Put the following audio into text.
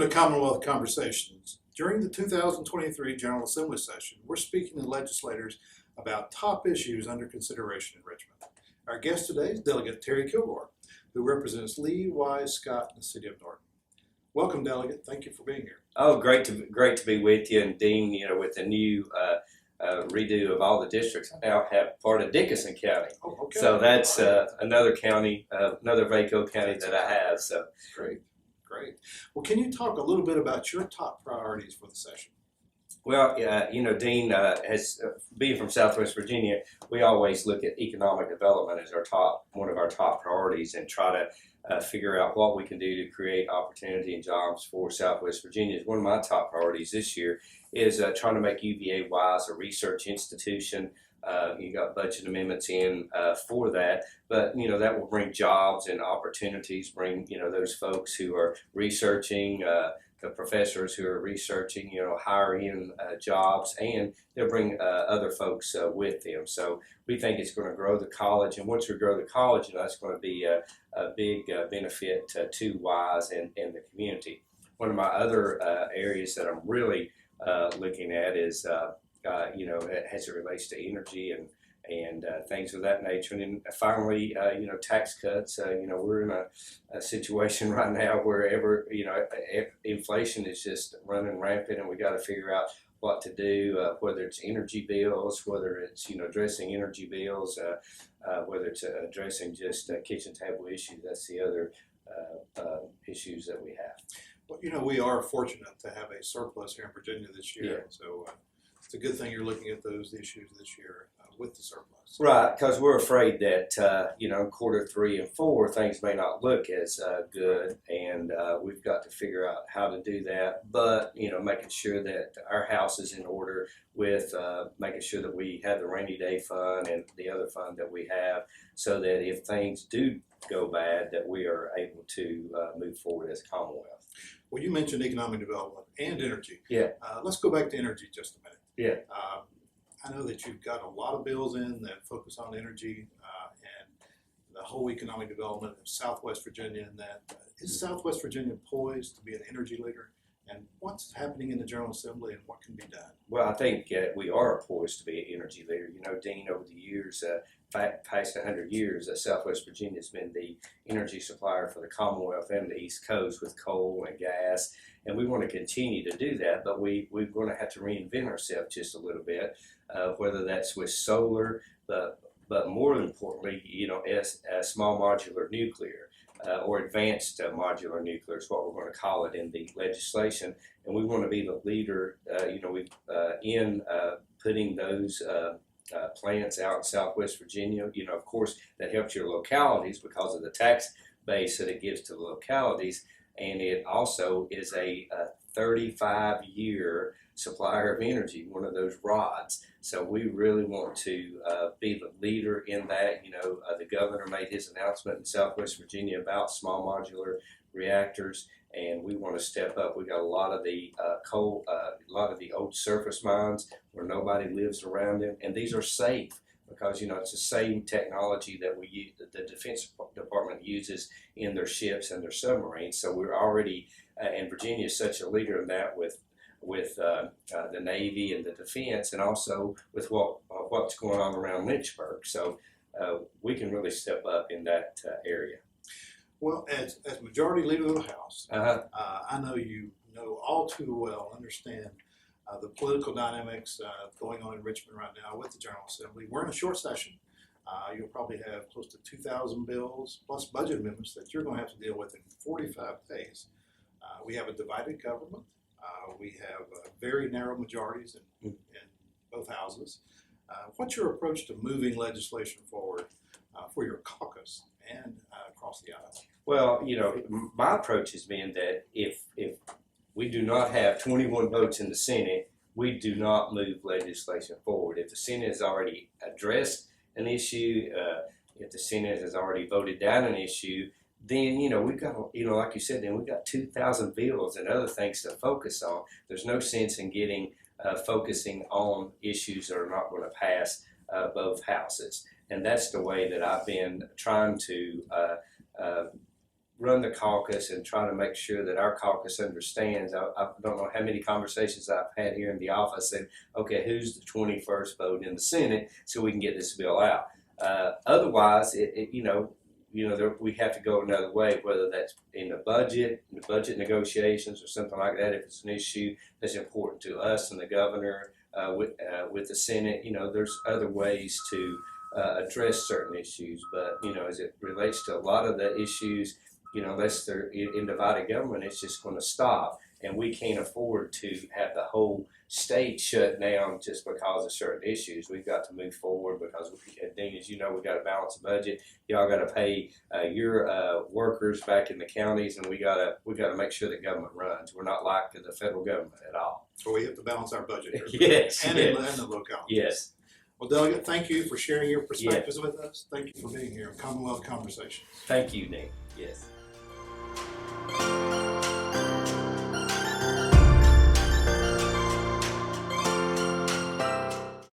Welcome to Commonwealth Conversations. During the 2023 General Assembly session, we're speaking to legislators about top issues under consideration in Richmond. Our guest today is Delegate Terry Kilgore, who represents Lee, Wise, Scott, and the City of Norton. Welcome, Delegate. Thank you for being here. Oh, great to be with you. And Dean, with the new redo of all the districts, I now have part of Dickinson County. Oh, okay. So that's another county, another VACo county that I have. So Great. Well, can you talk a little bit about your top priorities for the session? Well, Dean, being from Southwest Virginia, we always look at economic development as one of our top priorities, and try to figure out what we can do to create opportunity and jobs for Southwest Virginia. One of my top priorities this year is trying to make UVA Wise a research institution. You got budget amendments in for that, but that will bring jobs and opportunities. Bring those folks who are researching, the professors who are researching, hire in jobs, and they'll bring other folks with them. So we think it's going to grow the college, and once we grow the college, that's going to be a big benefit to Wise and the community. One of my other areas that I'm really looking at is as it relates to energy and things of that nature. And then finally, tax cuts. We're in a situation right now where inflation is just running rampant, and we got to figure out what to do, whether it's energy bills, whether it's addressing energy bills, whether it's addressing just kitchen table issues. That's the other issues that we have. Well, we are fortunate to have a surplus here in Virginia this year, Yeah. so it's a good thing you're looking at those issues this year with the surplus. Right, because we're afraid that quarter 3 and 4 things may not look as good, and we've got to figure out how to do that. But making sure that our house is in order, with making sure that we have the rainy day fund and the other fund that we have, so that if things do go bad, that we are able to move forward as a Commonwealth. Well, you mentioned economic development and energy. Yeah. Let's go back to energy just a minute. Yeah. I know that you've got a lot of bills in that focus on energy and the whole economic development of Southwest Virginia, and that is Southwest Virginia poised to be an energy leader? And what's happening in the General Assembly and what can be done? Well, I think we are poised to be an energy leader. Dean, over the years, past 100 years, Southwest Virginia has been the energy supplier for the Commonwealth and the East Coast with coal and gas, and we want to continue to do that, but we're going to have to reinvent ourselves just a little bit, whether that's with solar, but more importantly, small modular nuclear. Or advanced modular nuclear is what we're going to call it in the legislation, and we want to be the leader. In putting those plants out in Southwest Virginia. Of course, that helps your localities because of the tax base that it gives to the localities, and it also is a 35-year supplier of energy, one of those rods. So we really want to be the leader in that. The governor made his announcement in Southwest Virginia about small modular reactors, and we want to step up. We got a lot of the coal, a lot of the old surface mines where nobody lives around them, and these are safe because it's the same technology that we use, that the Defense Department uses in their ships and their submarines. So we're already, and Virginia is such a leader in that with the Navy and the Defense, and also with what's going on around Lynchburg. So we can really step up in that area. Well, as Majority Leader of the House, I know you know all too well, understand the political dynamics going on in Richmond right now with the General Assembly. We're in a short session. You'll probably have close to 2,000 bills plus budget amendments that you're going to have to deal with in 45 days. We have a divided government. We have very narrow majorities in both houses. What's your approach to moving legislation forward for your caucus and across the aisle? Well, my approach has been that if we do not have 21 votes in the Senate, we do not move legislation forward. If the Senate has already addressed an issue, if the Senate has already voted down an issue, then we've got like you said, then we've got 2,000 bills and other things to focus on. There's no sense in focusing on issues that are not going to pass both houses, and that's the way that I've been trying to run the caucus and try to make sure that our caucus understands. I don't know how many conversations I've had here in the office and, okay, who's the 21st vote in the Senate so we can get this bill out. Otherwise, we have to go another way, whether that's in the budget negotiations or something like that. If it's an issue that's important to us and the governor with the Senate, there's other ways to address certain issues. But, as it relates to a lot of the issues, unless they're in divided government, it's just going to stop. And we can't afford to have the whole state shut down just because of certain issues. We've got to move forward because, Dean, as you know, we've got to balance the budget. Y'all got to pay your workers back in the counties, and we got to make sure that government runs. We're not like the federal government at all. So we have to balance our budget here. Yes. And in the localities. Yes. Well, Delegate, thank you for sharing your perspectives with us. Thank you for being here on Commonwealth Conversations. Thank you, Dean. Yes.